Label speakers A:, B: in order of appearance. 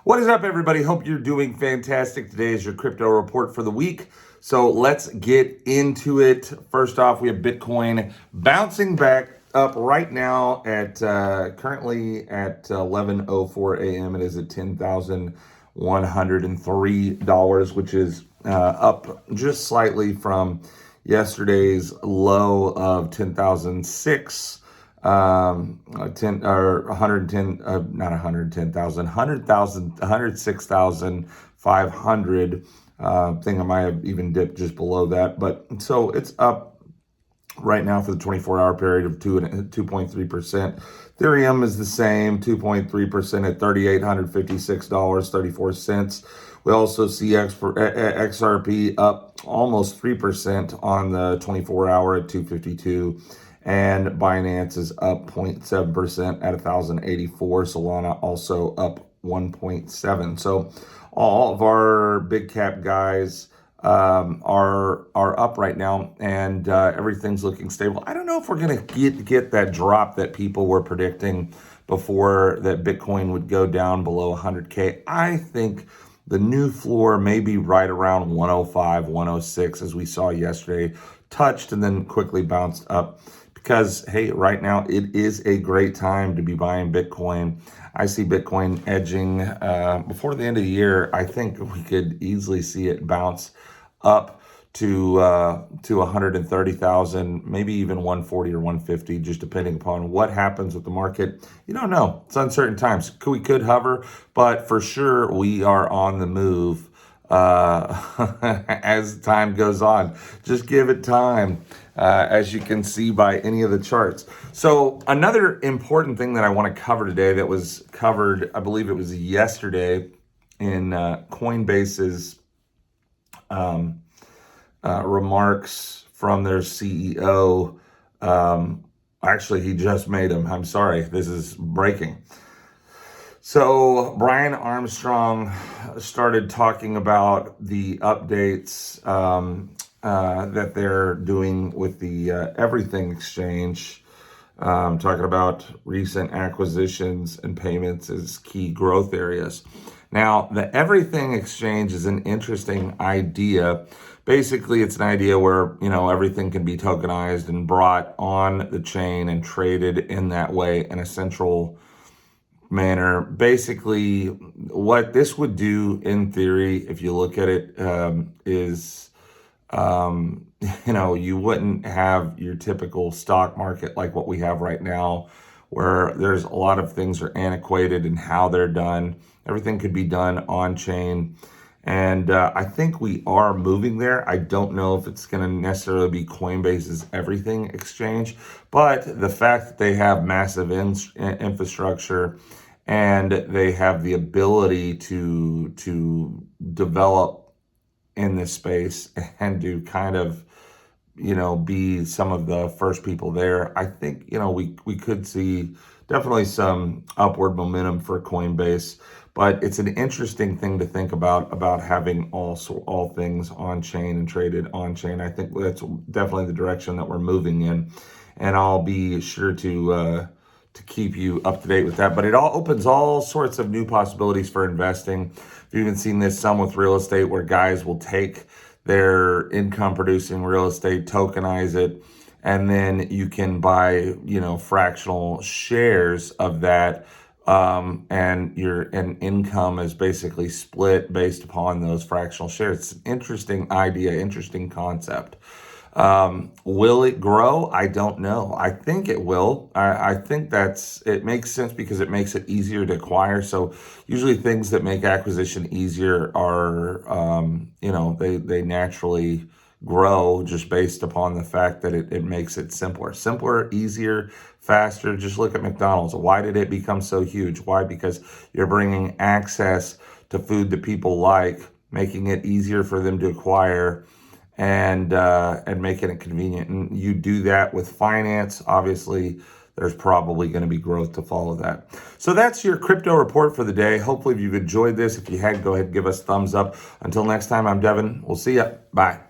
A: What is up, everybody? Hope you're doing fantastic. Today is your crypto report for the week. So let's get into it. First off, we have Bitcoin bouncing back up right now at currently at 11:04 a.m. It is at $10,103, which is up just slightly from yesterday's low of 10,006. 10 or 110, not 110,000, 106,500. Think I might have even dipped just below that, but so it's up right now for the 24-hour period of 2.3%. Ethereum is the same, 2.3% at $3,856.34. We also see XRP up almost 3% on the 24-hour at 252. And Binance is up 0.7% at 1,084. Solana also up 1.7. So all of our big cap guys are up right now, and everything's looking stable. I don't know if we're going to get that drop that people were predicting before, that Bitcoin would go down below 100K. I think the new floor may be right around 105, 106, as we saw yesterday, touched and then quickly bounced up. Because, hey, right now it is a great time to be buying Bitcoin. I see Bitcoin edging before the end of the year. I think we could easily see it bounce up to 130,000, maybe even 140 or 150, just depending upon what happens with the market. You don't know. It's uncertain times. We could hover, but for sure we are on the move as time goes on. Just give it time. As you can see by any of the charts. So another important thing that I want to cover today that was covered, I believe it was yesterday, in Coinbase's remarks from their CEO. Actually, he just made them. I'm sorry, this is breaking. So Brian Armstrong started talking about the updates that they're doing with the Everything Exchange, talking about recent acquisitions and payments as key growth areas. Now, the Everything Exchange is an interesting idea. Basically, it's an idea where, everything can be tokenized and brought on the chain and traded in that way in a central manner. Basically, what this would do in theory, if you look at it, is you wouldn't have your typical stock market like what we have right now, where there's a lot of things are antiquated in how they're done. Everything could be done on chain. And I think we are moving there. I don't know if it's going to necessarily be Coinbase's Everything Exchange, but the fact that they have massive infrastructure and they have the ability to develop in this space and to kind of, be some of the first people there, I think, we could see definitely some upward momentum for Coinbase. But it's an interesting thing to think about having all things on chain and traded on chain. I think that's definitely the direction that we're moving in, and I'll be sure to keep you up to date with that. But it all opens all sorts of new possibilities for investing. You've even seen this some with real estate, where guys will take their income producing real estate, tokenize it, and then you can buy, fractional shares of that. And your income is basically split based upon those fractional shares. It's an interesting idea, interesting concept. Will it grow? I don't know. I think it will. I think it makes sense because it makes it easier to acquire. So usually things that make acquisition easier are, they naturally grow just based upon the fact that it makes it simpler, easier, faster. Just look at McDonald's. Why did it become so huge? Why? Because you're bringing access to food that people like, making it easier for them to acquire, and making it convenient. And you do that with finance. Obviously, there's probably going to be growth to follow that. So that's your crypto report for the day. Hopefully you've enjoyed this. If you had, go ahead and give us a thumbs up. Until next time, I'm Devin. We'll see ya. Bye.